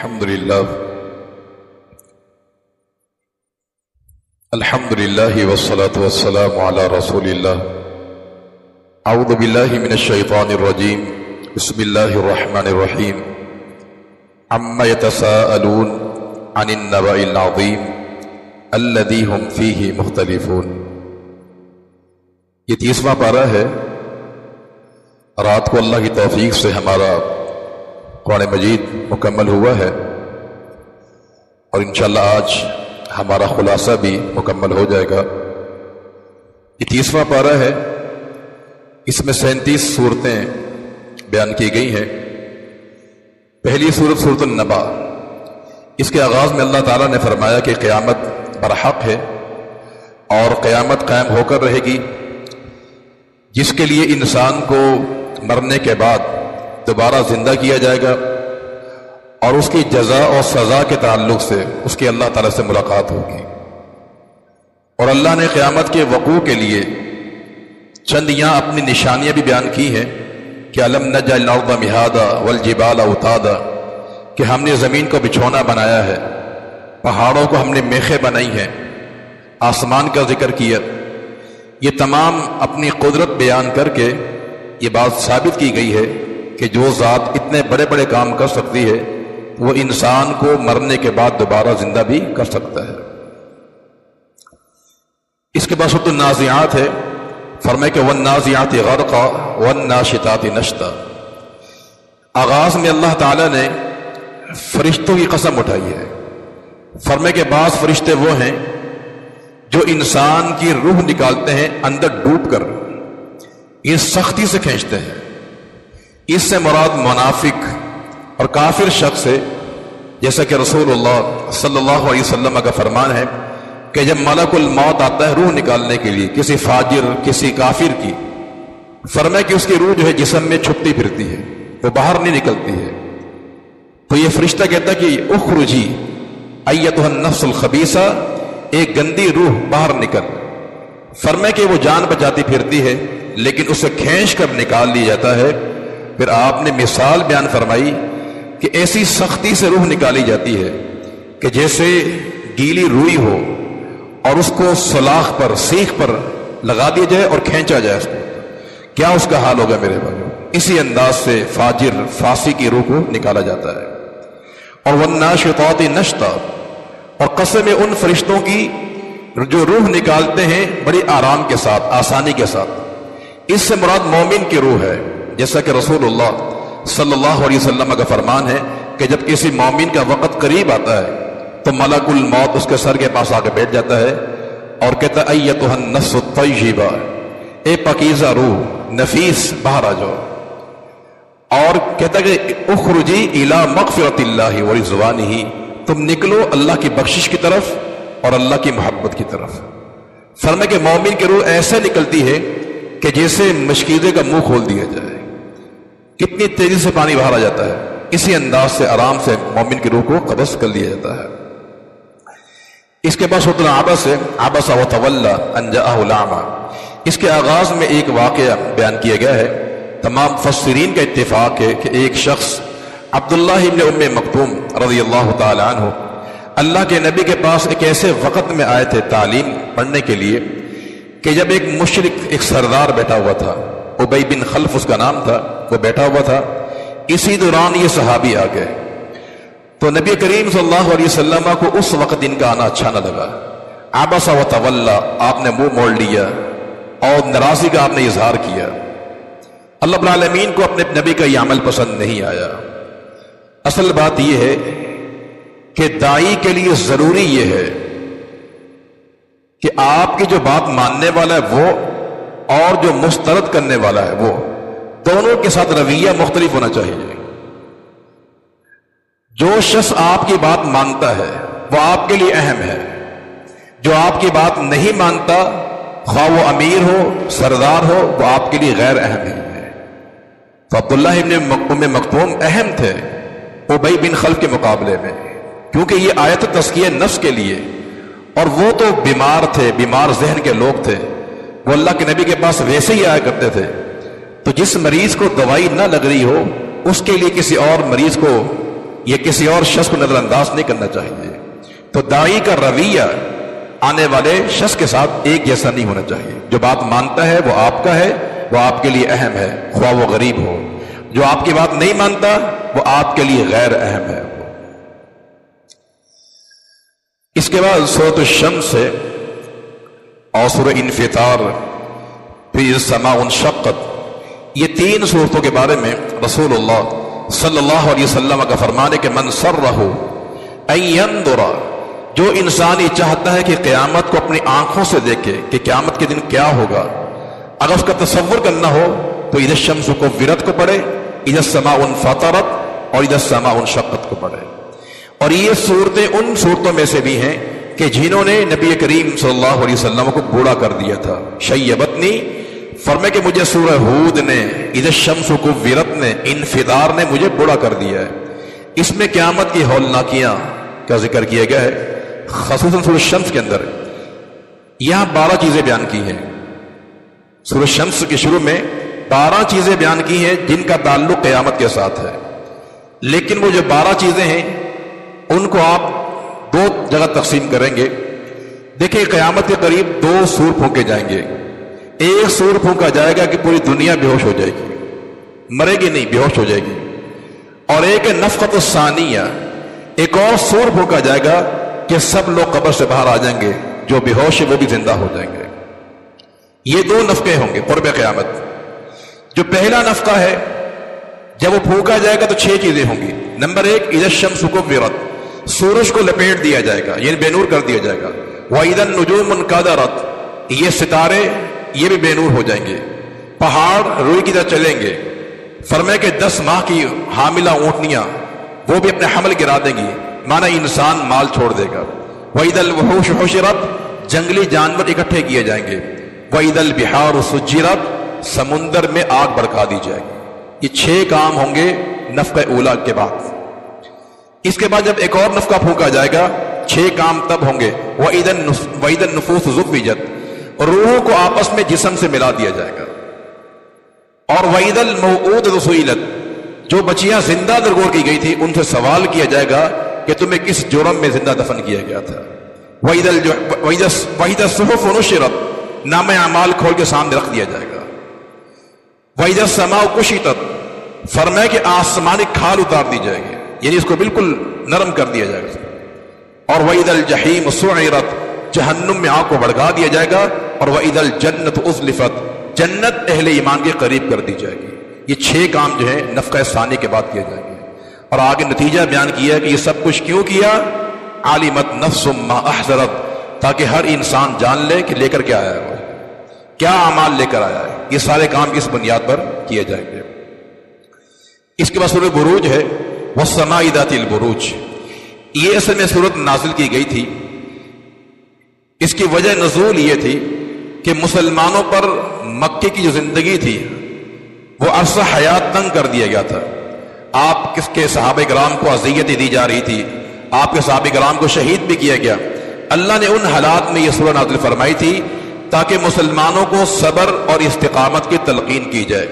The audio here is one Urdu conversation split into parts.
الحمدللہ والصلاة والسلام علی رسول اللہ اعوذ باللہ من الشیطان الرجیم بسم اللہ الرحمن الرحیم عما یتساءلون عن النبأ العظیم الذی هم فیہ مختلفون۔ یہ 30واں پارہ ہے۔ رات کو اللہ کی توفیق سے ہمارا قرآن مجید مکمل ہوا ہے اور انشاءاللہ آج ہمارا خلاصہ بھی مکمل ہو جائے گا۔ یہ 30واں پارہ ہے، اس میں 37 صورتیں بیان کی گئی ہیں۔ پہلی صورت سورۃ النبأ، اس کے آغاز میں اللہ تعالیٰ نے فرمایا کہ قیامت برحق ہے اور قیامت قائم ہو کر رہے گی، جس کے لیے انسان کو مرنے کے بعد دوبارہ زندہ کیا جائے گا اور اس کی جزا اور سزا کے تعلق سے اس کی اللہ تعالیٰ سے ملاقات ہوگی۔ اور اللہ نے قیامت کے وقوع کے لیے چند یہاں اپنی نشانیاں بھی بیان کی ہیں کہ الم نجعل الارض مہادا والجبال اوتادا، کہ ہم نے زمین کو بچھونا بنایا ہے، پہاڑوں کو ہم نے میخیں بنائی ہیں، آسمان کا ذکر کیا۔ یہ تمام اپنی قدرت بیان کر کے یہ بات ثابت کی گئی ہے کہ جو ذات اتنے بڑے بڑے کام کر سکتی ہے وہ انسان کو مرنے کے بعد دوبارہ زندہ بھی کر سکتا ہے۔ اس کے بعد سورۃ النازعات ہے، فرمائے کہ والنازعات غرقا والناشطات نشطا۔ آغاز میں اللہ تعالیٰ نے فرشتوں کی قسم اٹھائی ہے، فرمائے کہ بعض فرشتے وہ ہیں جو انسان کی روح نکالتے ہیں اندر ڈوب کر، یہ سختی سے کھینچتے ہیں۔ اس سے مراد منافق اور کافر شخص ہے، جیسا کہ رسول اللہ صلی اللہ علیہ وسلم کا فرمان ہے کہ جب ملک الموت آتا ہے روح نکالنے کے لیے کسی فاجر کسی کافر کی، فرمائے کہ اس کی روح جو ہے جسم میں چھپتی پھرتی ہے، وہ باہر نہیں نکلتی ہے، تو یہ فرشتہ کہتا ہے کہ اخرجی ایتھا النفس الخبیثہ، ایک گندی روح باہر نکل۔ فرمائے کہ وہ جان بچاتی پھرتی ہے لیکن اسے کھینچ کر نکال لیا جاتا ہے۔ پھر آپ نے مثال بیان فرمائی کہ ایسی سختی سے روح نکالی جاتی ہے کہ جیسے گیلی روئی ہو اور اس کو سلاخ پر سیخ پر لگا دیا جائے اور کھینچا جائے اس کو، کیا اس کا حال ہوگا میرے بھائیو؟ اسی انداز سے فاجر فاسق کی روح کو نکالا جاتا ہے۔ اور والناشطات نشطا، اور قسم ہے ان فرشتوں کی جو روح نکالتے ہیں بڑی آرام کے ساتھ، آسانی کے ساتھ۔ اس سے مراد مومن کی روح ہے، جیسا کہ رسول اللہ صلی اللہ علیہ وسلم کا فرمان ہے کہ جب کسی مومن کا وقت قریب آتا ہے تو ملک الموت اس کے سر کے پاس آ کے بیٹھ جاتا ہے اور کہتا ہے ایتھا النفس الطیبہ، اے پاکیزہ روح نفیس باہر آ جاؤ، اور کہتا ہے کہ اخرجی الی مغفرۃ اللہ ورضوانہ، تم نکلو اللہ کی بخشش کی طرف اور اللہ کی محبت کی طرف۔ فرمائے کہ مومن کی روح ایسے نکلتی ہے کہ جیسے مشکیزے کا منہ کھول دیا جائے، کتنی تیزی سے پانی باہر آ جاتا ہے، اسی انداز سے آرام سے مومن کی روح کو قبض کر لیا جاتا ہے۔ اس کے بعد سورۃ العبس ہے، عبس وتولی ان جاءہ الاعمی۔ اس کے آغاز میں ایک واقعہ بیان کیا گیا ہے، تمام مفسرین کا اتفاق ہے کہ ایک شخص عبداللہ ابن ام مکتوم رضی اللہ تعالی عنہ اللہ کے نبی کے پاس ایک ایسے وقت میں آئے تھے تعلیم پڑھنے کے لیے کہ جب ایک مشرک ایک سردار بیٹھا ہوا تھا، ابی بن خلف اس کا نام تھا، وہ بیٹھا ہوا تھا۔ اسی دوران یہ صحابی آ گئے تو نبی کریم صلی اللہ علیہ وسلم کو اس وقت ان کا آنا اچھا نہ لگا۔ عبس وتولی، آپ نے منہ موڑ لیا اور ناراضی کا آپ نے اظہار کیا۔ اللہ رب العالمین کو اپنے نبی کا یہ عمل پسند نہیں آیا۔ اصل بات یہ ہے کہ داعی کے لیے ضروری یہ ہے کہ آپ کی جو بات ماننے والا ہے وہ اور جو مسترد کرنے والا ہے وہ، دونوں کے ساتھ رویہ مختلف ہونا چاہیے۔ جو شخص آپ کی بات مانتا ہے وہ آپ کے لیے اہم ہے، جو آپ کی بات نہیں مانتا، خواہ وہ امیر ہو سردار ہو، وہ آپ کے لیے غیر اہم ہے۔ تو عبداللہ ابن ام مکتوم اہم تھے ابی بن خلف کے مقابلے میں، کیونکہ یہ آیت تزکیہ نفس کے لیے، اور وہ تو بیمار تھے، بیمار ذہن کے لوگ تھے، وہ اللہ کے نبی کے پاس ویسے ہی آیا کرتے تھے۔ تو جس مریض کو دوائی نہ لگ رہی ہو اس کے لیے کسی اور مریض کو یہ کسی اور شخص کو نظر انداز نہیں کرنا چاہیے. تو داعی کا رویہ آنے والے شخص کے ساتھ ایک جیسا نہیں ہونا چاہیے. جو بات مانتا ہے وہ آپ کا ہے، وہ آپ کے لیے اہم ہے، خواہ وہ غریب ہو. جو آپ کی بات نہیں مانتا وہ آپ کے لیے غیر اہم ہے. اس کے بعد سورۃ الشمس ہے اور سورہ انفطار، پھر السماء انشقت. یہ تین صورتوں کے بارے میں رسول اللہ صلی اللہ علیہ وسلم کا فرمان ہے کہ من سرہ ان ينظر، جو انسان یہ چاہتا ہے کہ قیامت کو اپنی آنکھوں سے دیکھے کہ قیامت کے دن کیا ہوگا، اگر اس کا تصور کرنا ہو تو اذا الشمس کورت کو پڑھے، اذا السماء انفطرت اور اذا السماء انشقت کو پڑھے. اور یہ صورتیں ان صورتوں میں سے بھی ہیں کہ جنہوں نے نبی کریم صلی اللہ علیہ وسلم کو بوڑھا کر دیا تھا. شیبتنی، فرمائے کہ مجھے سورہ ہود نے، اذا الشمس کورت نے، انفطار نے مجھے بوڑھا کر دیا ہے. اس میں قیامت کی ہولناکیاں کا ذکر کیا گیا ہے، خصوصاً سورہ الشمس کے اندر. یہاں 12 چیزیں بیان کی ہیں. سورہ الشمس کے شروع میں 12 چیزیں بیان کی ہیں جن کا تعلق قیامت کے ساتھ ہے. لیکن وہ جو 12 چیزیں ہیں ان کو آپ 2 جگہ تقسیم کریں گے. دیکھیں، قیامت کے قریب 2 سور پھونکے جائیں گے. ایک سور پھونکا جائے گا کہ پوری دنیا بے ہوش ہو جائے گی، مرے گی نہیں، بے ہوش ہو جائے گی. اور ایک نفخۃ الثانیہ، ایک اور سور پھونکا جائے گا کہ سب لوگ قبر سے باہر آ جائیں گے، جو بے ہوش ہے وہ بھی زندہ ہو جائیں گے. یہ 2 نفقے ہوں گے قرب قیامت. جو پہلا نفقہ ہے، جب وہ پھونکا جائے گا تو 6 چیزیں ہوں گی. نمبر 1، اذا الشمس کورت، سورج کو لپیٹ دیا جائے گا، یعنی بے نور کر دیا جائے گا. وَإِذَا النُّجُومُ انْكَدَرَتْ، یہ ستارے یہ بھی بے نور ہو جائیں گے. پہاڑ روئی کی طرح چلیں گے. فرمائے کہ 10 ماہ کی حاملہ اونٹنیاں وہ بھی اپنے حمل گرا دیں گی، مانا انسان مال چھوڑ دے گا. وَإِذَا الْوُحُوشُ حُشِرَتْ، جنگلی جانور اکٹھے کیے جائیں گے. وَإِذَا الْبِحَارُ سُجِّرَتْ، سمندر میں آگ بھڑکا دی جائے گی. یہ 6 کام ہوں گے نفقہ اولا کے بعد. اس کے بعد جب ایک اور نفقہ پھونکا جائے گا، 6 کام تب ہوں گے. وَإِذَا النُّفُوسُ زُوِّجَتْ، روحوں کو آپس میں جسم سے ملا دیا جائے گا. اور وَإِذَا الْمَوْءُودَةُ سُئِلَتْ، جو بچیاں زندہ درگور کی گئی تھی ان سے سوال کیا جائے گا کہ تمہیں کس جرم میں زندہ دفن کیا گیا تھا. وَإِذَا الصُّحُفُ نُشِرَتْ، نامہ اعمال کھول کے سامنے رکھ دیا جائے گا. وَإِذَا السَّمَاءُ كُشِطَتْ، فرمائے کہ آسمانی کھال اتار دی جائے گی، یعنی اس کو بالکل نرم کر دیا جائے گا. اور وَإِذَا الْجَحِيمُ سُعِرَتْ، جہنم میں آگ کو بھڑکا دیا جائے گا. اور وَإِذَا الْجَنَّةُ أُزْلِفَتْ، جنت اہل ایمان کے قریب کر دی جائے گی. یہ 6 کام جو ہے نفقہ ثانی کے بعد کیے جائیں گے. اور آگے نتیجہ بیان کیا ہے کہ یہ سب کچھ کیوں کیا؟ عَلِمَتْ نَفْسٌ مَا أَحْضَرَتْ، تاکہ ہر انسان جان لے کہ لے کر کیا آیا ہے، وہ کیا اعمال لے کر آیا ہے. یہ سارے کام اس بنیاد پر کیے جائیں گے. اس کے بعد سورہ بروج ہے، وَالسَّمَاءِ ذَاتِ الْبُرُوجِ. یہ اصل میں سورت نازل کی گئی تھی. اس کی وجہ نزول یہ تھی کہ مسلمانوں پر مکے کی جو زندگی تھی وہ عرصہ حیات تنگ کر دیا گیا تھا. آپ کس کے صحابہ کرام کو اذیتیں دی جا رہی تھی، آپ کے صحابہ کرام کو شہید بھی کیا گیا. اللہ نے ان حالات میں یہ سورہ نازل فرمائی تھی تاکہ مسلمانوں کو صبر اور استقامت کی تلقین کی جائے.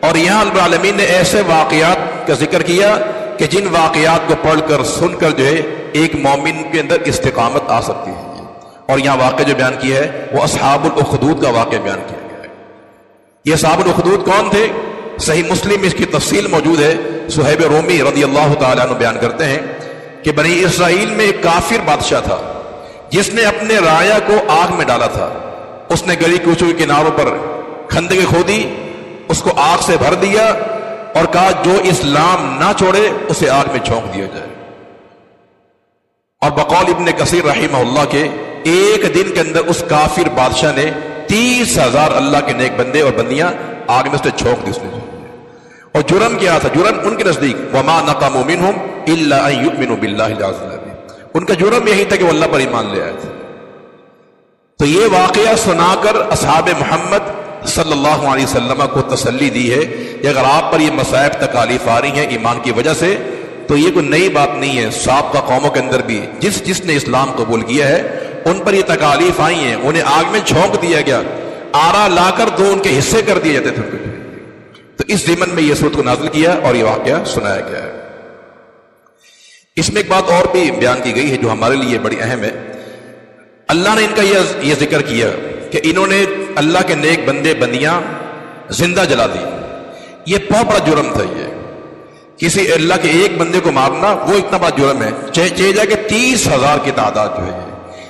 اور یہاں رب العالمین نے ایسے واقعات کا ذکر کیا کہ جن واقعات کو پڑھ کر سن کر جو ہے ایک مومن کے اندر استقامت آ سکتی ہے. اور یہاں واقعہ جو بیان کیا ہے وہ اصحاب الاخدود کا واقعہ بیان کیا گیا ہے. یہ اصحاب الاخدود کون تھے؟ صحیح مسلم میں اس کی تفصیل موجود ہے. صہیب رومی رضی اللہ تعالیٰ عنہ بیان کرتے ہیں کہ بنی اسرائیل میں ایک کافر بادشاہ تھا جس نے اپنے رایا کو آگ میں ڈالا تھا. اس نے گلی کوچوں کے کناروں پر خندقیں کھودی، اس کو آگ سے بھر دیا اور کہا جو اسلام نہ چھوڑے اسے آگ میں جھونک دیا جائے. اور بقول ابن کثیر رحمہ اللہ کے ایک دن کے اندر اس کافر بادشاہ نے 30,000 اللہ کے نیک بندے اور بندیاں آگ میں سے جھونک دی. اس نے اور جرم کیا تھا؟ جرم ان کے نزدیک وما نقموا منہم الا ان یؤمنوا باللہ العظیم، ان کا جرم یہی تھا کہ وہ اللہ پر ایمان لے آئے تھے. تو یہ واقعہ سنا کر اصحاب محمد صلی اللہ علیہ وسلم کو تسلی دی ہے کہ اگر آپ پر یہ مصائب تکالیف آ رہی ہیں ایمان کی وجہ سے تو یہ کوئی نئی بات نہیں ہے. سابقہ قوموں کے اندر بھی جس نے اسلام قبول کیا ہے ان پر یہ تکالیف آئی ہیں، انہیں آگ میں جھونک دیا گیا، آرا لا کر 2 ان کے حصے کر دیے جاتے تھے. تو اس ضمن میں یہ سورت کو نازل کیا اور یہ واقعہ سنایا گیا ہے. اس میں ایک بات اور بھی بیان کی گئی ہے جو ہمارے لیے بڑی اہم ہے. اللہ نے ان کا یہ ذکر کیا کہ انہوں نے اللہ کے نیک بندے بندیاں زندہ جلا دی. یہ بہت بڑا جرم تھا. یہ کسی اللہ کے ایک بندے کو مارنا وہ اتنا بڑا جرم ہے، چاہے جائے کہ 30,000 کی تعداد جو ہے.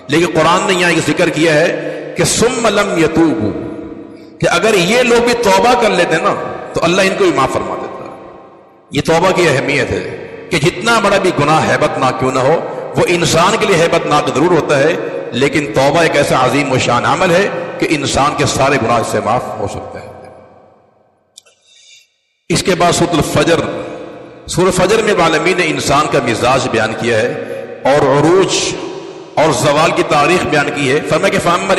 لیکن قرآن نے یہاں ایک ذکر کیا ہے کہ ثم لم یتوبوا، کہ اگر یہ لوگ بھی توبہ کر لیتے نا تو اللہ ان کو بھی معاف فرما دیتا. یہ توبہ کی اہمیت ہے کہ جتنا بڑا بھی گناہ ہیبت ناک کیوں نہ ہو، وہ انسان کے لیے ہیبت ناک ضرور ہوتا ہے، لیکن توبہ ایک ایسا عظیم و شان عمل ہے کہ انسان کے سارے گناہ اس سے معاف ہو سکتے ہیں. اس کے بعد سورۃ الفجر، سورۃ فجر میں عالمین نے انسان کا مزاج بیان کیا ہے اور عروج اور زوال کی تاریخ بیان کی ہے. فرمایا کہ فامر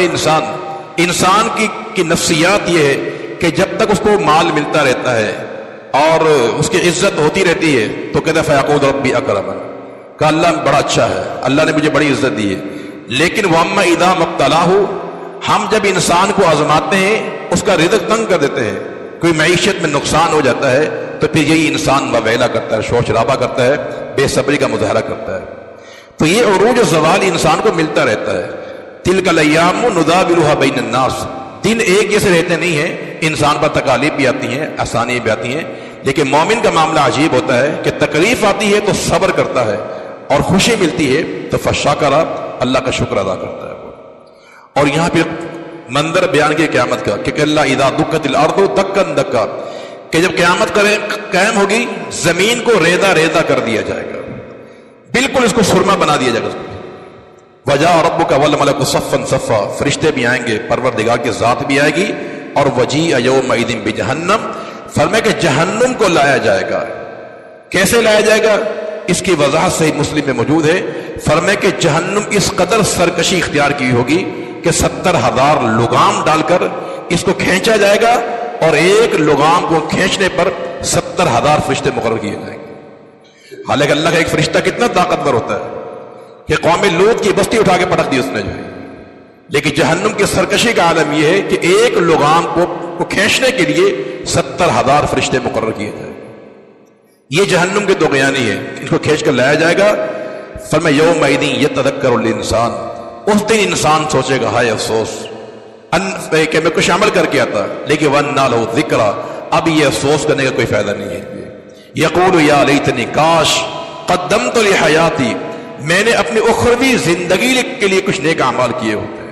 انسان کی نفسیات یہ ہے کہ جب تک اس کو مال ملتا رہتا ہے اور اس کی عزت ہوتی رہتی ہے تو کہتا ہے فیقول ربی اکرمن، کہ اللہ بڑا اچھا ہے، اللہ نے مجھے بڑی عزت دی ہے. لیکن واما اذا مبتلاہ، ہم جب انسان کو آزماتے ہیں اس کا رزق تنگ کر دیتے ہیں، کوئی معیشت میں نقصان ہو جاتا ہے تو پھر یہی انسان وویلا کرتا ہے، شور شرابہ کرتا ہے، بے صبری کا مظاہرہ کرتا ہے. تو یہ عروج و زوال انسان کو ملتا رہتا ہے. تلک الایام نداولها بین الناس، دن ایک جیسے رہتے نہیں ہیں، انسان پر تکالیف بھی آتی ہیں، آسانی بھی آتی ہیں. لیکن مومن کا معاملہ عجیب ہوتا ہے کہ تکلیف آتی ہے تو صبر کرتا ہے، اور خوشی ملتی ہے تو فشاکر، اللہ کا شکر ادا کرتا ہے. اور یہاں پہ منظر بیان کیا قیامت کا کہ اللہ اذا دکت الارض دکا دکا، کہ جب قیامت قائم ہوگی زمین کو ریزہ ریزہ کر دیا جائے گا، بالکل اس کو سرما بنا دیا جائے گا. وجاء ربک والملک صفا صفا، فرشتے بھی آئیں گے، پروردگار کی ذات بھی آئے گی. اور وجیء یومئذ بجہنم، فرمایا کہ جہنم کو لایا جائے گا. کیسے لایا جائے گا؟ اس کی وضاحت صحیح مسلم میں موجود ہے. فرمایا کہ جہنم اس قدر سرکشی اختیار کی ہوگی کہ 70,000 لگام ڈال کر اس کو کھینچا جائے گا، اور ایک لگام کو کھینچنے پر 70,000 فرشتے مقرر کیے جائیں گے. حالانکہ اللہ کا ایک فرشتہ کتنا طاقتور ہوتا ہے کہ قوم لوط کی بستی اٹھا کے پٹک دی اس نے جو ہے. لیکن جہنم کی سرکشی کا عالم یہ ہے کہ ایک لگام کو کھینچنے کے لیے 70,000 فرشتے مقرر کیے جائیں. یہ جہنم کے دوغیانی ہے، اس کو کھینچ کر لایا جائے گا. فرمایا یومئذ یتذکر الانسان، اس دن انسان سوچے گا ہائے افسوس کہ میں کچھ عمل کر کے آتا، لیکن وَأَنَّىٰ لَهُ الذِّكْرَىٰ، اب یہ افسوس کرنے کا کوئی فائدہ نہیں ہے. یقول یا لیتنی، کاش قدمت لحیاتی، میں نے اپنی اخروی زندگی کے لیے کچھ نیک اعمال کیے ہوتے ہیں.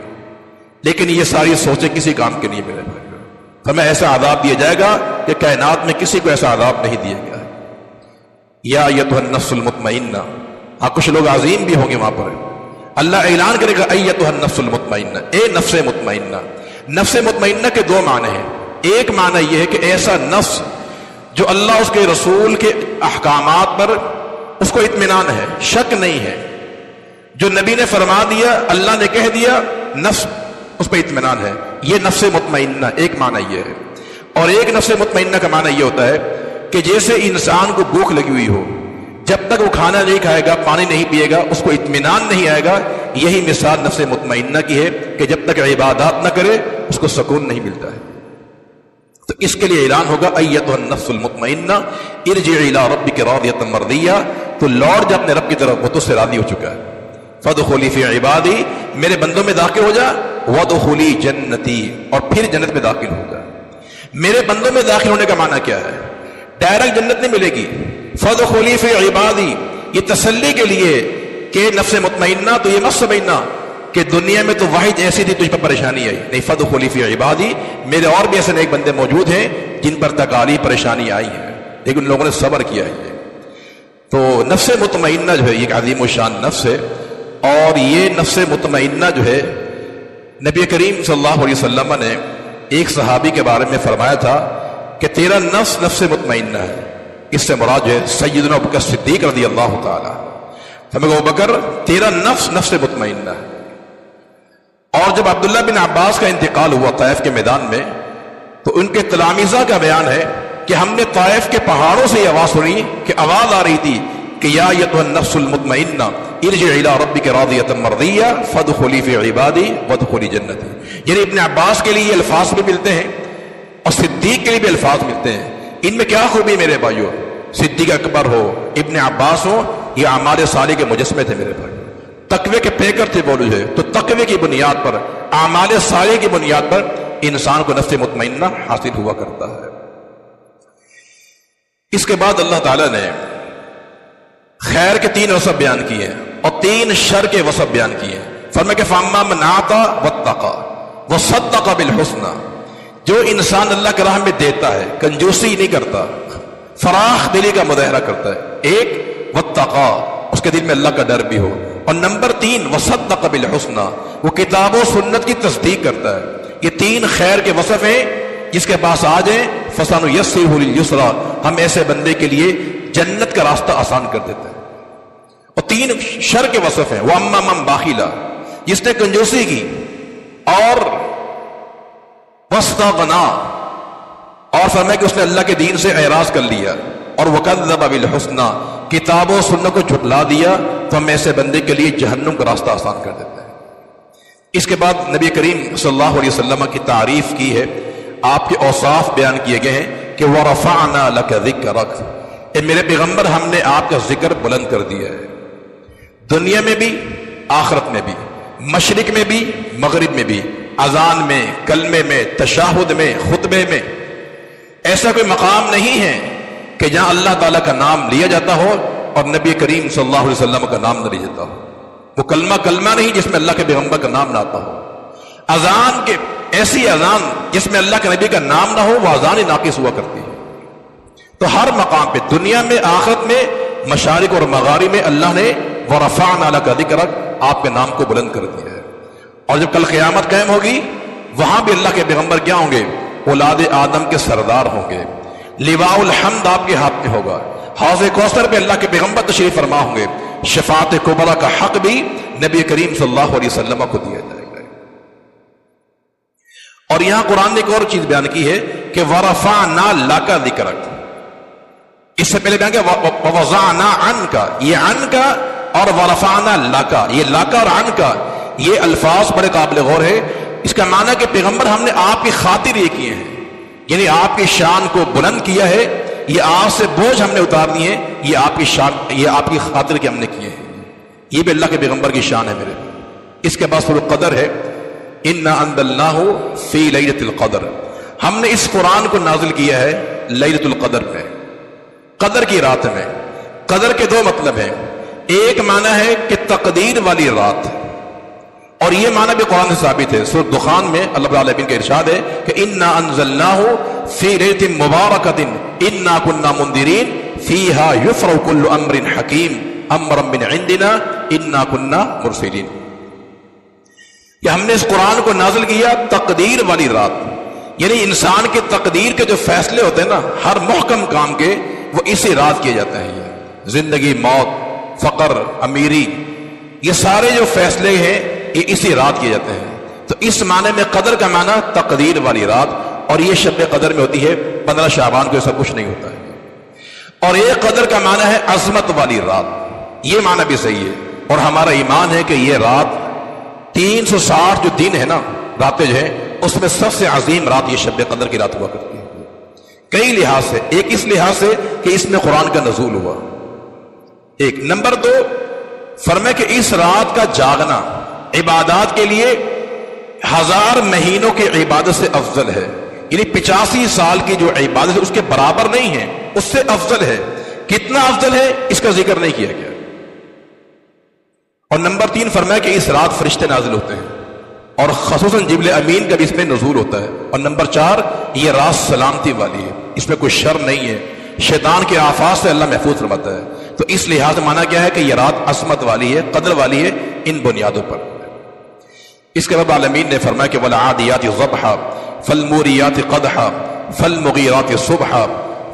لیکن یہ ساری سوچیں کسی کام کے نہیں میرے بھائی. ہمیں ایسا عذاب دیا جائے گا کہ کائنات میں کسی کو ایسا عذاب نہیں دیا گیا. یا ایتھا النفس المطمئنہ، ہاں کچھ لوگ عظیم بھی ہوں گے وہاں پر. اللہ اعلان کرے گا ایتھا النفس المطمئنہ، اے نفس مطمئنہ. نفس مطمئنہ کے دو معنی ہیں. ایک معنی یہ ہے کہ ایسا نفس جو اللہ اس کے رسول کے احکامات پر اس کو اطمینان ہے، شک نہیں ہے، جو نبی نے فرما دیا، اللہ نے کہہ دیا، نفس اس پہ اطمینان ہے، یہ نفس مطمئنہ. ایک معنی یہ ہے. اور ایک نفس مطمئنہ کا معنی یہ ہوتا ہے کہ جیسے انسان کو بھوک لگی ہوئی ہو، جب تک وہ کھانا نہیں کھائے گا، پانی نہیں پیے گا، اس کو اطمینان نہیں آئے گا. یہی مثال نفس مطمئنہ کی ہے کہ جب تک عبادات نہ کرے اس کو سکون نہیں ملتا ہے. تو اس کے لیے اعلان ہوگا ایتھا النفس المطمئنہ ارجعی الی ربک راضیۃ مرضیہ، تو لوٹ جا اپنے رب کی طرف، وہ تو سے راضی ہو چکا ہے. فادخلی فی عبادی، میرے بندوں میں داخل ہو جا. وادخلی جنتی، اور پھر جنت میں داخل ہو جا. میرے بندوں میں داخل ہونے کا معنی کیا ہے؟ ڈائریکٹ جنت نہیں ملے گی. فادخلی فی عبادی، یہ تسلی کے لیے کہ نفس مطمئنہ تو یہ مت سمجھنا کہ دنیا میں تو واحد ایسی تھی تجھ پر پریشانی آئی، نہیں. فادخلی فی عبادی، میرے اور بھی ایسے نیک بندے موجود ہیں جن پر تکالیف پریشانی آئی ہیں لیکن ان لوگوں نے صبر کیا ہے. تو نفس مطمئنہ جو ہے یہ ایک عظیم و شان نفس ہے. اور یہ نفس مطمئنہ جو ہے نبی کریم صلی اللہ علیہ وسلم نے ایک صحابی کے بارے میں فرمایا تھا کہ تیرا نفس نفس مطمئنہ ہے. اس سے مراد جو ہے سیدنا ابوبکر صدیق رضی اللہ تعالی. فرمایا ابوبکر تیرا نفس نفس مطمئنہ ہے. اور جب عبداللہ بن عباس کا انتقال ہوا طائف کے میدان میں، تو ان کے تلامیذہ کا بیان ہے کہ ہم نے طائف کے پہاڑوں سے یہ آواز سنی کہ آواز آ رہی تھی کہ یا ایتھا النفس المطمئنہ ارجعی الی ربک راضیۃ مرضیہ فادخلی فی عبادی وادخلی جنتی. یعنی ابن عباس کے لیے یہ الفاظ بھی ملتے ہیں اور صدیق کے لیے بھی الفاظ ملتے ہیں. ان میں کیا خوبی میرے بھائیو؟ صدیق اکبر ہو، ابن عباس ہو، یہ اعمال صالح کے مجسمے تھے میرے بھائی، تقوی کے پیکر تھے وہ جو ہے. تو تقوی کی بنیاد پر، اعمال صالح کی بنیاد پر انسان کو نفس مطمئنہ حاصل ہوا کرتا ہے. اس کے بعد اللہ تعالیٰ نے خیر کے 3 وصف بیان کیے ہیں اور 3 شر کے وصف بیان کیے ہیں. فرمایا کہ فَأَمَّا مَنْ أَعْطَىٰ وَاتَّقَىٰ وَصَدَّقَ بِالْحُسْنَىٰ، جو انسان اللہ کے راہ میں دیتا ہے، کنجوسی نہیں کرتا، فراخ دلی کا مظاہرہ کرتا ہے. ایک وَاتَّقَىٰ، اس کے دل میں اللہ کا ڈر بھی ہو. اور نمبر 3 وَصَدَّقَ بِالْحُسْنَىٰ، وہ کتاب و سنت کی تصدیق کرتا ہے. یہ 3 خیر کے وصف ہیں. جس کے پاس آ جائیں فَسَنُيَسِّرُهُ لِلْيُسْرَىٰ، ہم ایسے بندے کے لیے جنت کا راستہ آسان کر دیتے ہیں. اور 3 شر کے وصف ہیں. وَأَمَّا مَنْ بَخِلَ، جس نے کنجوسی کی، اور وَاسْتَغْنَىٰ، اور فرمایا کہ اس نے اللہ کے دین سے اعراض کر لیا، اور وَكَذَّبَ بِالْحُسْنَىٰ، کتاب و سنت کو جھٹلا دیا، تو ہم ایسے بندے کے لیے جہنم کا راستہ آسان کر دیتے ہیں. اس کے بعد نبی کریم صلی اللہ علیہ وسلم کی تعریف کی ہے، آپ کے اوصاف بیان کیے گئے ہیں کہ وَرَفَعْنَا لَكَ ذِكْرَكَ، اے میرے پیغمبر ہم نے آپ کا ذکر بلند کر دیا ہے، دنیا میں بھی آخرت میں بھی، مشرق میں بھی مغرب میں بھی، اذان میں، کلمے میں، تشہد میں، خطبے میں. ایسا کوئی مقام نہیں ہے کہ جہاں اللہ تعالیٰ کا نام لیا جاتا ہو اور نبی کریم صلی اللہ علیہ وسلم کا نام نہ لیا جاتا ہو. وہ کلمہ نہیں جس میں اللہ کے پیغمبر کا نام نہ آتا ہو. اذان کے ایسی اذان جس میں اللہ کے نبی کا نام نہ ہو، وہ اذان ہی ناقص ہوا کرتی ہے. تو ہر مقام پہ، دنیا میں، آخرت میں، مشارق اور مغارب میں، اللہ نے وَرَفَعْنَا لَكَ ذِكْرَكَ، آپ کے نام کو بلند کر دیا ہے. اور جب کل قیامت قائم ہوگی، وہاں بھی اللہ کے پیغمبر کیا ہوں گے؟ اولاد آدم کے سردار ہوں گے. لواء الحمد آپ کے ہاتھ میں ہوگا. حوض کوثر پہ اللہ کے پیغمبر تشریف فرما ہوں گے. شفاعت کبریٰ کا حق بھی نبی کریم صلی اللہ علیہ وسلم کو دیا جائے گا. اور یہاں قرآن نے ایک اور چیز بیان کی ہے کہ وَرَفَعْنَا لَكَ ذِكْرَكَ. اس سے پہلے بیان کیا وَوَضَعْنَا عَنْكَ، یہ عَنْكَ اور وَرَفَعْنَا لَكَ، یہ لَكَ اور عَنْكَ، یہ الفاظ بڑے قابل غور ہے. اس کا معنی کہ پیغمبر ہم نے آپ کی خاطر یہ کیے ہیں، یعنی آپ کی شان کو بلند کیا ہے. یہ آپ سے بوجھ ہم نے اتار دیے ہیں، یہ آپ کی شان، یہ آپ کی خاطر کے ہم نے کیے ہیں. یہ بھی اللہ کے پیغمبر کی شان ہے میرے. اس کے بعد سورۃ قدر ہے، اِنَّا أَنزَلْنَاهُ فِي لَيْلَةِ الْقَدْرِ، ہم نے اس قرآن کو نازل کیا ہے لیلۃ القدر میں، قدر کی رات میں. قدر کے 2 مطلب ہیں. ایک معنی ہے کہ تقدیر والی رات، اور یہ معنی بھی قرآن سے ثابت ہے. سورۃ دخان میں اللہ رب العالمین کا ارشاد ہے کہ اِنَّا أَنزَلْنَاهُ فِي لَيْلَةٍ مُبَارَكَةٍ إِنَّا كُنَّا مُنذِرِينَ فِيهَا يُفْرَقُ كُلُّ أَمْرٍ حَكِيمٍ أَمْرًا مِّنْ عِندِنَا إِنَّا كُنَّا مُرْسِلِينَ. کہ ہم نے اس قرآن کو نازل کیا تقدیر والی رات، یعنی انسان کے تقدیر کے جو فیصلے ہوتے ہیں نا، ہر محکم کام کے، وہ اسی رات کیے جاتے ہیں. یہ زندگی، موت، فقر، امیری، یہ سارے جو فیصلے ہیں یہ اسی رات کیے جاتے ہیں. تو اس معنی میں قدر کا معنی تقدیر والی رات، اور یہ شب قدر میں ہوتی ہے 15 شعبان کو، ایسا کچھ نہیں ہوتا ہے. اور یہ قدر کا معنی ہے عظمت والی رات، یہ معنی بھی صحیح ہے. اور ہمارا ایمان ہے کہ یہ رات 360 جو دن ہے نا، راتیں جو ہیں، اس میں سب سے عظیم رات یہ شب قدر کی رات ہوا کرتی ہے. کئی لحاظ سے. ایک اس لحاظ سے کہ اس میں قرآن کا نزول ہوا. ایک نمبر 2 فرمائے کہ اس رات کا جاگنا عبادات کے لیے 1000 مہینوں کی عبادت سے افضل ہے. یعنی 85 سال کی جو عبادت ہے اس کے برابر نہیں ہے، اس سے افضل ہے. کتنا افضل ہے اس کا ذکر نہیں کیا گیا. اور نمبر 3 فرمایا کہ اس رات فرشتے نازل ہوتے ہیں، اور خصوصاً جبریل امین کا بھی اس میں نزول ہوتا ہے. اور نمبر 4 یہ رات سلامتی والی ہے، اس میں کوئی شر نہیں ہے، شیطان کے آفات سے اللہ محفوظ فرماتا ہے. تو اس لحاظ سے مانا کیا ہے کہ یہ رات عصمت والی ہے، قدر والی ہے ان بنیادوں پر. اس کے بعد عالمین نے فرمایا کہ وَالْعَادِيَاتِ ضَبْحًا فَالْمُورِيَاتِ قَدْحًا فَالْمُغِيرَاتِ صُبْحًا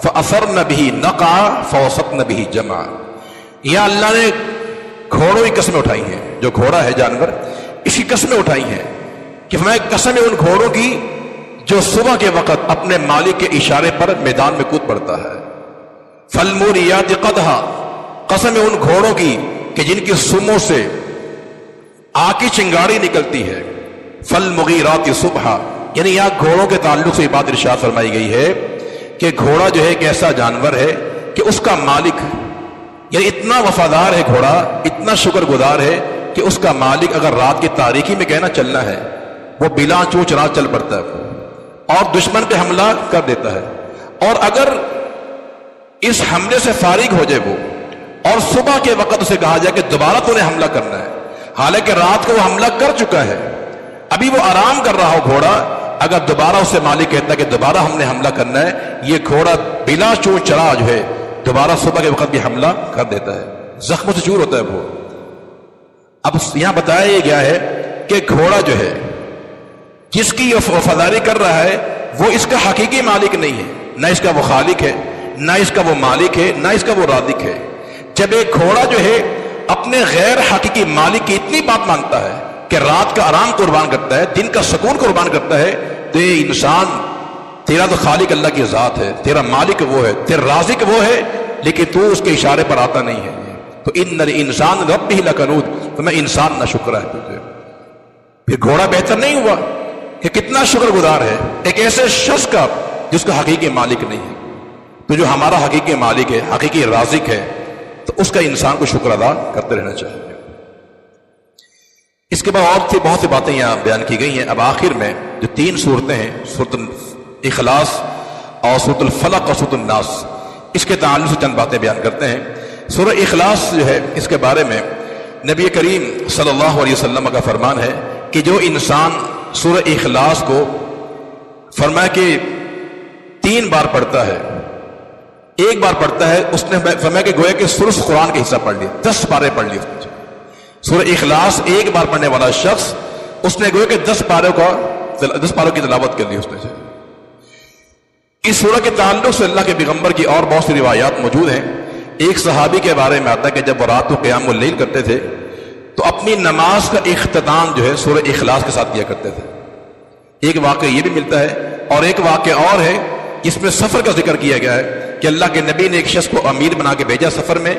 فَأَثَرْنَ بِهِ نَقْعًا فَوَسَطْنَ بِهِ جَمْعًا. یا اللہ نے گھوڑوں کی قسمیں اٹھائی ہیں، جو گھوڑا ہے جانور، اس کی قسمیں اٹھائی ہیں کہ میں قسم ان گھوڑوں کی جو صبح کے وقت اپنے مالک کے اشارے پر میدان میں کود پڑتا ہے. فَالْمُورِيَاتِ قَدْحًا، قسم ان گھوڑوں کی کہ جن کی سموں سے آگ کی چنگاری نکلتی ہے. فَالْمُغِيرَاتِ صُبْحًا، یعنی یہاں گھوڑوں کے تعلق سے یہ بات ارشاد فرمائی گئی ہے کہ گھوڑا جو ہے ایک ایسا جانور ہے کہ اس کا مالک یعنی اتنا وفادار ہے گھوڑا، اتنا شکر گزار ہے کہ اس کا مالک اگر رات کی تاریکی میں کہنا چلنا ہے وہ بلا چوچ رات چل پڑتا ہے اور دشمن پہ حملہ کر دیتا ہے، اور اگر اس حملے سے فارغ ہو جائے وہ اور صبح کے وقت اسے کہا جائے کہ دوبارہ تو نے حملہ کرنا ہے، حالانکہ رات کو وہ حملہ کر چکا ہے، ابھی وہ آرام کر رہا ہو گھوڑا، اگر دوبارہ اسے مالک کہتا ہے کہ دوبارہ ہم نے حملہ کرنا ہے، یہ گھوڑا بلا چوٹ چڑھا جو ہے دوبارہ صبح کے وقت بھی حملہ کر دیتا ہے، زخموں سے چور ہوتا ہے وہ۔ اب یہاں بتایا یہ گیا ہے کہ گھوڑا جو ہے جس کی وفاداری کر رہا ہے وہ اس کا حقیقی مالک نہیں ہے، نہ اس کا وہ خالق ہے، نہ اس کا وہ مالک ہے، نہ اس کا وہ رازق ہے۔ جب ایک گھوڑا جو ہے اپنے غیر حقیقی مالک کی اتنی بات مانتا ہے کہ رات کا آرام قربان کرتا ہے، دن کا سکون قربان کرتا ہے، تو یہ انسان، تیرا تو خالق اللہ کی ذات ہے، تیرا مالک وہ ہے، تیرا رازق وہ ہے، لیکن تو اس کے اشارے پر آتا نہیں ہے۔ تو ان الانسان ربہ لکنود، تو میں انسان نہ شکر ہے تجھے۔ پھر گھوڑا بہتر نہیں ہوا کہ کتنا شکر گزار ہے ایک ایسے شخص کا جس کا حقیقی مالک نہیں ہے۔ تو جو ہمارا حقیقی مالک ہے، حقیقی رازق ہے، تو اس کا انسان کو شکر ادا کرتے رہنا چاہیے۔ اس کے بعد اور بہت سی باتیں یہاں بیان کی گئی ہیں۔ اب آخر میں جو 3 صورتیں ہیں، سورۃ الاخلاص اور سورۃ الفلق اور سورۃ الناس، اس کے تعلق سے چند باتیں بیان کرتے ہیں۔ سورہ اخلاص جو ہے اس کے بارے میں نبی کریم صلی اللہ علیہ وسلم کا فرمان ہے کہ جو انسان سورہ اخلاص کو فرمایا کہ 3 بار پڑھتا ہے، ایک بار پڑھتا ہے، اس نے فرمایا کہ گویا کہ ثلث قرآن کا حصہ پڑھ لیا، 10 پارے پڑھ لیے اس نے۔ سورہ اخلاص ایک بار پڑھنے والا شخص، اس نے گویا کہ 10 پاروں کی تلاوت کر لی اس نے۔ اس سورہ کے تعلق سے اللہ کے پیغمبر کی اور بہت سی روایات موجود ہیں۔ ایک صحابی کے بارے میں آتا ہے کہ جب وہ رات کو قیام اللیل کرتے تھے تو اپنی نماز کا اختتام جو ہے سورہ اخلاص کے ساتھ کیا کرتے تھے۔ ایک واقعہ یہ بھی ملتا ہے، اور ایک واقعہ اور ہے جس میں سفر کا ذکر کیا گیا ہے کہ اللہ کے نبی نے ایک شخص کو امیر بنا کے بھیجا سفر میں،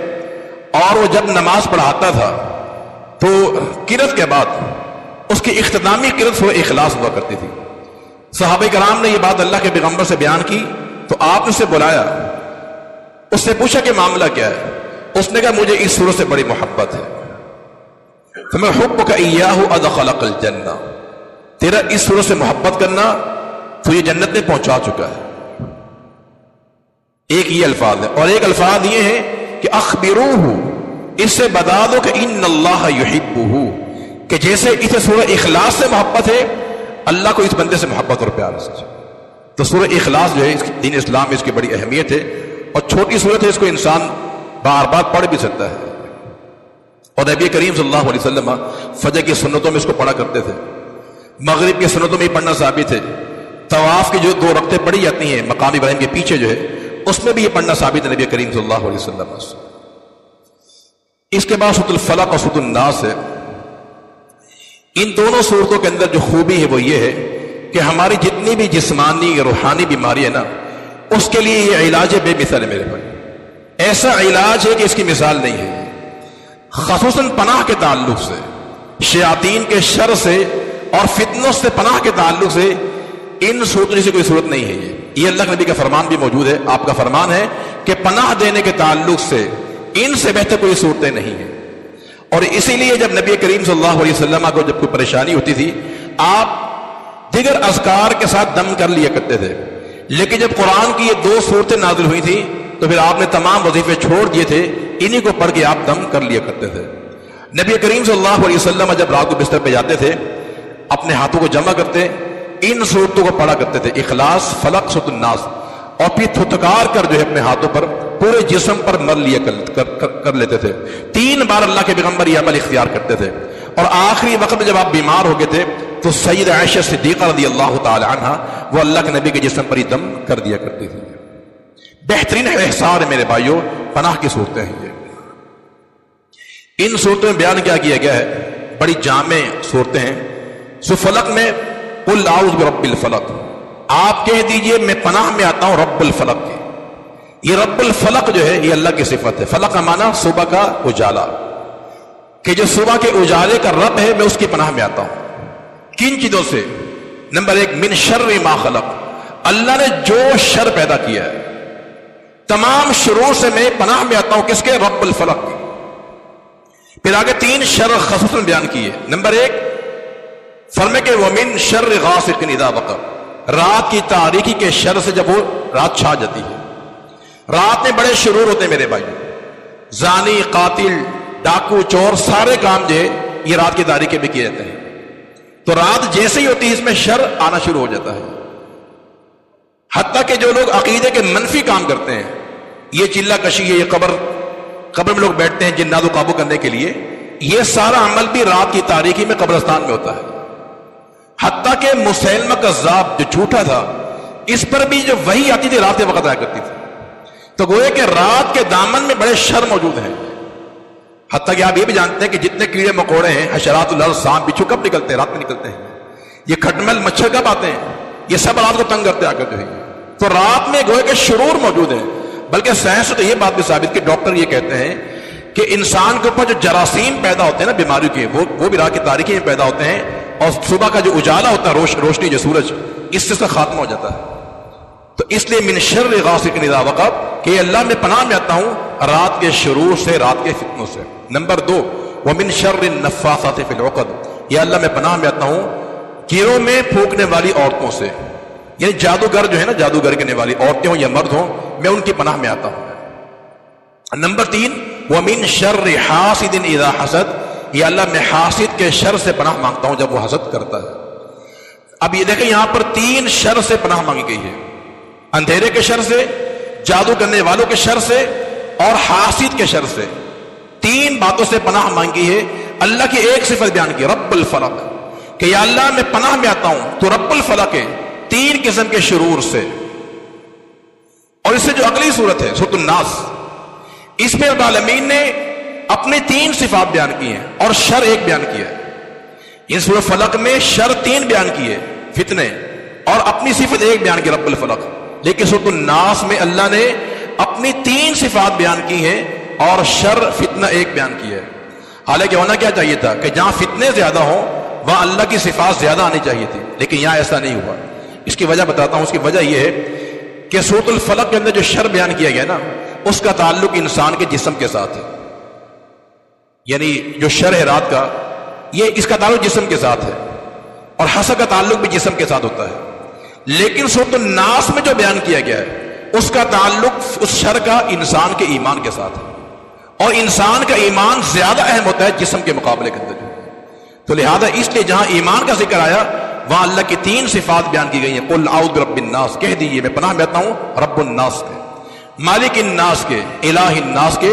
اور وہ جب نماز پڑھاتا تھا تو قرأت کے بعد اس کی اختتامی قرأت سورہ اخلاص ہوا کرتی تھی۔ صحابہ کرام نے یہ بات اللہ کے پیغمبر سے بیان کی تو آپ نے اسے بلایا، اس سے پوچھا کہ معاملہ کیا ہے؟ اس نے کہا مجھے اس سورہ سے بڑی محبت ہے۔ فَمَا حُبُّكَ إِيَّاهُ أَدْخَلَكَ الْجَنَّةَ، تیرا اس سورہ سے محبت کرنا تو یہ جنت میں پہنچا چکا ہے۔ ایک یہ الفاظ ہے، اور ایک الفاظ یہ ہے کہ اخبروہ، اس سے بتا دو کہ ان اللہ یحبہ، کہ جیسے اسے سورہ اخلاص سے محبت ہے، اللہ کو اس بندے سے محبت اور پیار ہے۔ تو سورہ اخلاص جو ہے دین اسلام میں اس کی بڑی اہمیت ہے، اور چھوٹی صورت ہے، اس کو انسان بار بار پڑھ بھی سکتا ہے۔ اور نبی کریم صلی اللہ علیہ وسلم فجر کی سنتوں میں اس کو پڑھا کرتے تھے، مغرب کی سنتوں میں پڑھنا ثابت ہے، طواف کی جو 2 رکعتیں پڑھی جاتی ہیں مقام ابراہیم کے پیچھے جو ہے اس میں بھی یہ پڑھنا ثابت ہے نبی کریم صلی اللہ علیہ وسلم۔ اس کے بعد سورۃ الفلق اور سورۃ الناس ہے۔ ان دونوں صورتوں کے اندر جو خوبی ہے وہ یہ ہے کہ ہماری جتنی بھی جسمانی یا روحانی بیماری ہے نا، اس کے لیے یہ علاج بے مثال ہے میرے بھائی، ایسا علاج ہے کہ اس کی مثال نہیں ہے۔ خصوصاً پناہ کے تعلق سے، شیاطین کے شر سے اور فتنوں سے پناہ کے تعلق سے ان صورتوں سے کوئی صورت نہیں ہے۔ یہ اللہ کے نبی کا فرمان بھی موجود ہے، آپ کا فرمان ہے کہ پناہ دینے کے تعلق سے ان سے بہتر کوئی صورتیں نہیں ہیں۔ اور اسی لیے جب نبی کریم صلی اللہ علیہ وسلم کو جب کوئی پریشانی ہوتی تھی، آپ دیگر اذکار کے ساتھ دم کر لیا کرتے تھے، لیکن جب قرآن کی یہ 2 صورتیں نازل ہوئی تھیں تو پھر آپ نے تمام وظیفے چھوڑ دیے تھے، انہی کو پڑھ کے آپ دم کر لیا کرتے تھے۔ نبی کریم صلی اللہ علیہ وسلم جب رات کو بستر پہ جاتے تھے، اپنے ہاتھوں کو جمع کرتے، ان صورتوں کو پڑھا کرتے تھے، اخلاص، فلق، سورۃ الناس، اور پھر تھتکار کر جو ہے اپنے ہاتھوں پر پورے جسم پر مل لیا کر لیتے تھے۔ 3 بار اللہ کے پیغمبر یہ عمل اختیار کرتے تھے۔ اور آخری وقت میں جب آپ بیمار ہو گئے تھے تو سید عائشہ صدیقہ رضی اللہ تعالی عنہ وہ اللہ کے نبی کے جسم پر ہی دم کر دیا کرتی تھی۔ بہترین احسان ہے میرے بھائیوں، پناہ کی صورتیں ہیں یہ۔ ان صورتوں میں بیان کیا گیا ہے، بڑی جامع صورتیں ہیں۔ سو فلق میں قل اعوذ برب الفلق، آپ کہہ دیجئے میں پناہ میں آتا ہوں رب الفلق کی۔ یہ رب الفلق جو ہے یہ اللہ کی صفت ہے۔ فلق کا معنی صبح کا اجالا، کہ جو صبح کے اجالے کا رب ہے میں اس کی پناہ میں آتا ہوں۔ کن چیزوں سے؟ نمبر 1 من شر ما خلق، اللہ نے جو شر پیدا کیا ہے، تمام شرور سے میں پناہ میں آتا ہوں کس کے؟ رب الفلق. پھر آگے 3 شر خصوصاً بیان کیے. نمبر 1 فرمائے کہ ومن شر غاسق اذا وقب، رات کی تاریکی کے شر سے جب وہ رات چھا جاتی ہے. رات میں بڑے شرور ہوتے ہیں میرے بھائی، زانی، قاتل، ڈاکو، چور، سارے کام جو ہے یہ رات کی تاریکی میں کیے جاتے ہیں. تو رات جیسے ہی ہوتی ہے اس میں شر آنا شروع ہو جاتا ہے. حتیٰ کہ جو لوگ عقیدے کے منفی کام کرتے ہیں، یہ چلہ کشی ہے، یہ قبر میں لوگ بیٹھتے ہیں جنات کو قابو کرنے کے لیے، یہ سارا عمل بھی رات کی تاریکی میں قبرستان میں ہوتا ہے. حتیٰ کہ مسیلمہ کذاب جو جھوٹا تھا، اس پر بھی جو وحی آتی تھی رات کے وقت آیا کرتی تھی. تو گویا کہ رات کے دامن میں بڑے شر موجود ہیں. حتیٰ کہ آپ یہ بھی جانتے ہیں کہ جتنے کیڑے مکوڑے ہیں، حشرات الارض، سانپ بچھو کب نکلتے ہیں؟ رات میں نکلتے ہیں. یہ کھٹمل مچھر کب آتے ہیں؟ یہ سب رات کو تنگ کرتے آ کر جو ہے. تو رات میں گویا کہ شرور موجود ہیں. بلکہ سائنس تو یہ بات بھی ثابت کہ ڈاکٹر یہ کہتے ہیں کہ انسان کے اوپر جو جراثیم پیدا ہوتے ہیں نا بیماریوں کے، وہ بھی رات کی تاریکی میں پیدا ہوتے ہیں. اور صبح کا جو اجالا ہوتا ہے، روشنی جو سورج، اس سے اس کا خاتمہ ہو جاتا ہے. تو اس لیے من شر غاسق اذا وقب کہ اللہ میں پناہ میں آتا ہوں رات کے شرور سے، رات کے فتنوں سے. نمبر 2 ومن شر النفاثات فی العقد، یا اللہ میں پناہ میں آتا ہوں گروہ میں پھونکنے والی عورتوں سے. یعنی جادوگر جو ہے نا، جادوگر کرنے والی عورتیں ہوں یا مرد ہوں، میں ان کی پناہ میں آتا ہوں. نمبر 3 ومن شر حاسد اذا حسد، یا اللہ میں حاسد کے شر سے پناہ مانگتا ہوں جب وہ حسد کرتا ہے. اب یہ دیکھیں یہاں پر 3 شر سے پناہ مانگی گئی ہے: اندھیرے کے شر سے، جادو کرنے والوں کے شر سے، اور حاسد کے شر سے. 3 باتوں سے پناہ مانگی ہے. اللہ کی ایک صفت بیان کی، رب الفلق، کہ یا اللہ میں پناہ میں آتا ہوں تو رب الفلق ہے 3 قسم کے شرور سے. اور اس سے جو اگلی صورت ہے سورۃ الناس، اس میں رب العالمین نے اپنے 3 صفات بیان کی ہیں اور شر ایک بیان کیا ہے. ان سورۃ فلق میں شر 3 بیان کیے، فتنے، اور اپنی صفت ایک بیان کی، رب الفلق. لیکن سورۃ الناس میں اللہ نے اپنی 3 صفات بیان کی ہیں اور شر، فتنہ ایک بیان کی ہے. حالانکہ ہونا کیا چاہیے تھا کہ جہاں فتنے زیادہ ہوں وہاں اللہ کی صفات زیادہ آنی چاہیے تھی، لیکن یہاں ایسا نہیں ہوا. اس کی وجہ بتاتا ہوں. اس کی وجہ یہ ہے کہ سورۃ الفلق کے اندر جو شر بیان کیا گیا نا، اس کا تعلق انسان کے جسم کے ساتھ ہے. یعنی جو شر ہے رات کا، یہ اس کا تعلق جسم کے ساتھ ہے، اور حسد کا تعلق بھی جسم کے ساتھ ہوتا ہے. لیکن سورۃ الناس میں جو بیان کیا گیا ہے اس کا تعلق اس شر کا انسان کے ایمان کے ساتھ ہے، اور انسان کا ایمان زیادہ اہم ہوتا ہے جسم کے مقابلے کے اندر. تو لہذا اس لیے جہاں ایمان کا ذکر آیا وہاں اللہ کی 3 صفات بیان کی گئی ہیں. قل اعوذ برب الناس، کہہ دیجیے میں پناہ میں آتا ہوں رب الناس کے، مالک الناس کے، الہ الناس کے.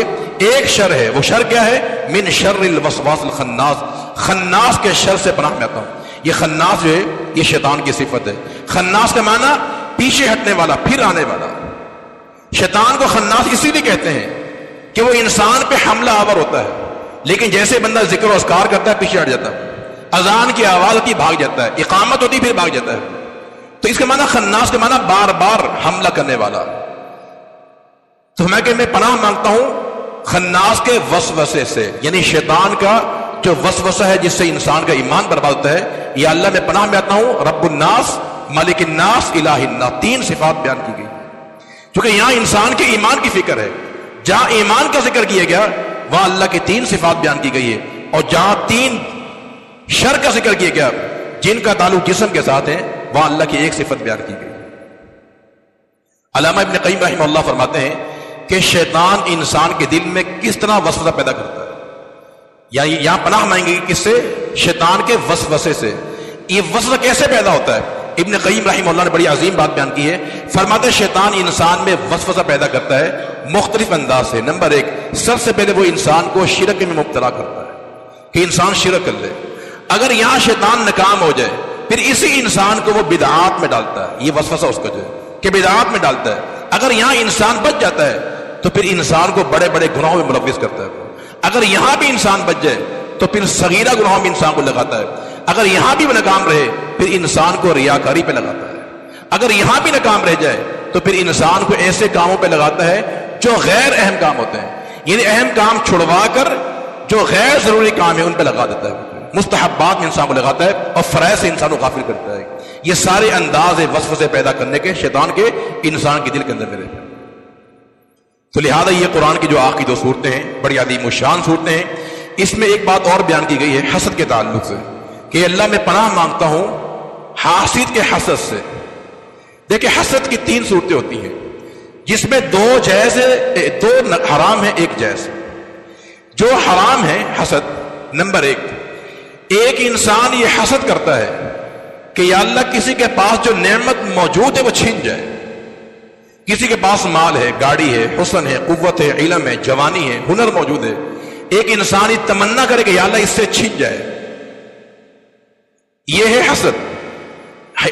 ایک شر ہے، وہ شر کیا ہے؟ من شر الوسواس الخناس، خناس کے شر سے پناہ میں آتا ہوں. یہ خناس جو ہے یہ شیطان کی صفت ہے. خناس کا معنی پیچھے ہٹنے والا، پھر آنے والا. شیطان کو خناس اسی لیے کہتے ہیں کہ وہ انسان پہ حملہ آور ہوتا ہے، لیکن جیسے بندہ ذکر و اذکار کرتا ہے پیچھے ہٹ جاتا ہے. اذان کی آواز ہوتی بھاگ جاتا ہے، اقامت ہوتی پھر بھاگ جاتا ہے. تو اس کا معنی خناس کا معنی بار بار حملہ کرنے والا. تو میں پناہ مانگتا ہوں خناس کے وسوسے سے، یعنی شیطان کا جو وسوسہ ہے جس سے انسان کا ایمان برباد ہوتا ہے. یا اللہ میں پناہ میں آتا ہوں رب الناس، مالک الناس، الہ الناس. 3 صفات بیان کی گئی کیونکہ یہاں انسان کے ایمان کی فکر ہے. جہاں ایمان کا ذکر کیا گیا وہاں اللہ کی 3 صفات بیان کی گئی ہے، اور جہاں 3 شر کا ذکر کیا گیا جن کا تعلق جسم کے ساتھ ہے وہاں اللہ کی ایک صفت بیان کی گئی. علامہ ابن قیم رحمہ اللہ فرماتے ہیں کہ شیطان انسان کے دل میں کس طرح وسوسہ پیدا کرتا ہے. یہاں پناہ مانگیں گے کس سے؟ شیطان کے وسوسے سے. یہ وسوسہ کیسے پیدا ہوتا ہے؟ ابن قیم رحمہ اللہ نے بڑی عظیم بات بیان کی ہے. فرماتے ہیں شیطان انسان میں وسوسہ پیدا کرتا ہے مختلف انداز سے. نمبر 1، سب سے پہلے وہ انسان کو شرک میں مبتلا کرتا ہے کہ انسان شرک کر لے. اگر یہاں شیطان ناکام ہو جائے پھر اسی انسان کو وہ بدعات میں ڈالتا ہے. یہ وسوسہ اس کا جو ہے کہ بدعات میں ڈالتا ہے. اگر یہاں انسان بچ جاتا ہے تو پھر انسان کو بڑے بڑے گناہوں میں ملوث کرتا ہے. اگر یہاں بھی انسان بچ جائے تو پھر صغیرہ گناہوں میں انسان کو لگاتا ہے. اگر یہاں بھی ناکام رہے پھر انسان کو ریاکاری پہ لگاتا ہے. اگر یہاں بھی ناکام رہ جائے تو پھر انسان کو ایسے کاموں پہ لگاتا ہے جو غیر اہم کام ہوتے ہیں. یعنی اہم کام چھڑوا کر جو غیر ضروری کام ہے ان پہ لگا دیتا ہے. مستحبات میں انسان کو لگاتا ہے اور فرائض سے انسان کو غافل کرتا ہے. یہ سارے انداز وسوسے پیدا کرنے کے شیطان کے انسان کے دل کے اندر میرے. تو لہذا یہ قرآن کی جو آخری دو صورتیں ہیں بڑی عظیم الشان صورتیں ہیں. اس میں ایک بات اور بیان کی گئی ہے حسد کے تعلق سے کہ اللہ میں پناہ مانگتا ہوں حاسد کے حسد سے. دیکھیں حسد کی 3 صورتیں ہوتی ہیں جس میں 2 جائز ہے، 2 حرام ہے، 1 جائز. جو حرام ہے حسد، نمبر 1، ایک انسان یہ حسد کرتا ہے کہ یا اللہ کسی کے پاس جو نعمت موجود ہے وہ چھن جائے. کسی کے پاس مال ہے، گاڑی ہے، حسن ہے، قوت ہے، علم ہے، جوانی ہے، ہنر موجود ہے، ایک انسان یہ تمنا کرے کہ یا اللہ اس سے چھن جائے. یہ ہے حسد،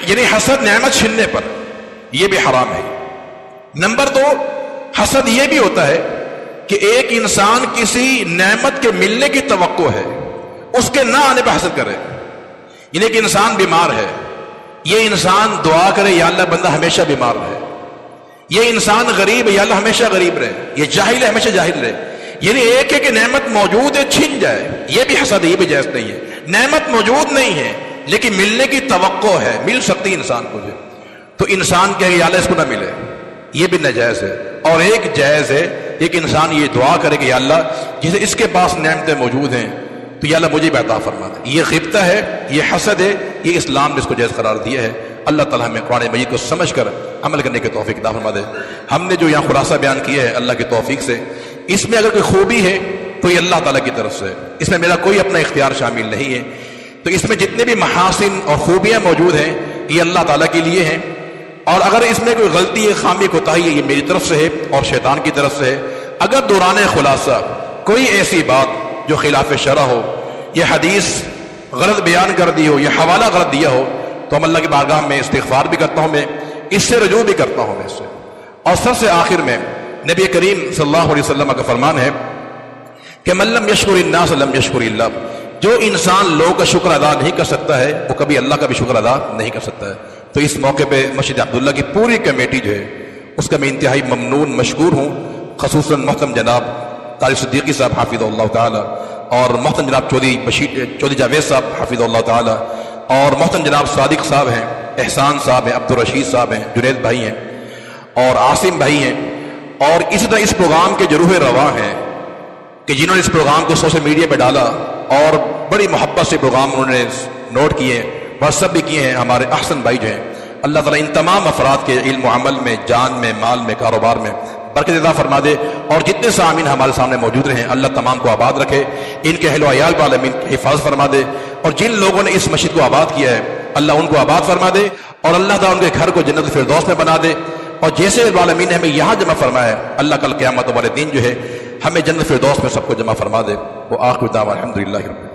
یعنی حسد نعمت چھننے پر، یہ بھی حرام ہے. نمبر 2، حسد یہ بھی ہوتا ہے کہ ایک انسان کسی نعمت کے ملنے کی توقع ہے، اس کے نہ آنے پہ حسد کرے. یعنی ایک انسان بیمار ہے، یہ انسان دعا کرے یا اللہ بندہ ہمیشہ بیمار رہے. یہ انسان غریب ہے، یا اللہ ہمیشہ غریب رہے. یہ جاہل ہے، ہمیشہ جاہل رہے. یعنی ایک ہے کہ نعمت موجود ہے چھن جائے، یہ بھی حسد ہے، یہ بھی جائز نہیں ہے. نعمت موجود نہیں ہے لیکن ملنے کی توقع ہے، مل سکتی انسان کو جو، تو انسان کہے یا اللہ اس کو نہ ملے، یہ بھی ناجائز ہے. اور ایک جائز ہے، ایک انسان یہ دعا کرے کہ یا اللہ جسے اس کے پاس نعمتیں موجود ہیں تو یا اللہ مجھے بھی عطا فرما دے. یہ غیبت ہے، یہ حسد ہے، یہ اسلام نے اس کو جائز قرار دیا ہے. اللہ تعالیٰ ہمیں قرآن مجید کو سمجھ کر عمل کرنے کی توفیق عطا فرما دے. ہم نے جو یہاں خلاصہ بیان کیا ہے اللہ کی توفیق سے، اس میں اگر کوئی خوبی ہے تو یہ اللہ تعالیٰ کی طرف سے ہے، اس میں میرا کوئی اپنا اختیار شامل نہیں ہے. تو اس میں جتنے بھی محاسن اور خوبیاں موجود ہیں یہ اللہ تعالیٰ کے لیے ہیں. اور اگر اس میں کوئی غلطی ہے، خامی کوتاہی ہے، یہ میری طرف سے ہے اور شیطان کی طرف سے ہے. اگر دوران خلاصہ کوئی ایسی بات جو خلاف شرع ہو، یہ حدیث غلط بیان کر دی ہو، یہ حوالہ غلط دیا ہو، تو ہم اللہ کی بارگاہ میں استغفار بھی کرتا ہوں، میں اس سے رجوع بھی کرتا ہوں میں اس سے. اور سب سے آخر میں نبی کریم صلی اللہ علیہ وسلم کا فرمان ہے کہ من لم یشکر الناس لم یشکر اللہ. جو انسان لوگوں کا شکر ادا نہیں کر سکتا ہے وہ کبھی اللہ کا بھی شکر ادا نہیں کر سکتا ہے. تو اس موقع پہ مسجد عبداللہ کی پوری کمیٹی جو ہے اس کا میں انتہائی ممنون مشکور ہوں، خصوصاً محترم جناب طارق صدیقی صاحب حافظ اللہ تعالی، اور محترم جناب چودھری جاوید صاحب حافظ اللہ تعالی، اور محترم جناب صادق صاحب ہیں، احسان صاحب ہیں، عبدالرشید صاحب ہیں، جنید بھائی ہیں، اور عاصم بھائی ہیں. اور اسی طرح اس پروگرام کے جو روح رواں ہیں کہ جنہوں نے اس پروگرام کو سوشل میڈیا پہ ڈالا اور بڑی محبت سے پروگرام انہوں نے نوٹ کیے، واٹس ایپ بھی کیے ہیں، ہمارے احسن بھائی جو ہیں. اللہ تعالیٰ ان تمام افراد کے علم و عمل میں، جان میں، مال میں، کاروبار میں برکت عطا فرما دے. اور جتنے سامعین ہمارے سامنے موجود رہے اللہ تمام کو آباد رکھے، ان کے اہل و عیال پر عالمین کی حفاظت فرما دے. اور جن لوگوں نے اس مسجد کو آباد کیا ہے اللہ ان کو آباد فرما دے، اور اللہ تعالیٰ ان کے گھر کو جنت الفردوس میں بنا دے. اور جیسے العالمین نے ہمیں یہاں جمع فرمایا ہے اللہ کل قیامت والے دن جو ہے ہمیں جنت الفردوس میں سب کو جمع فرما دے. وہ آخر دعوانا الحمدللہ.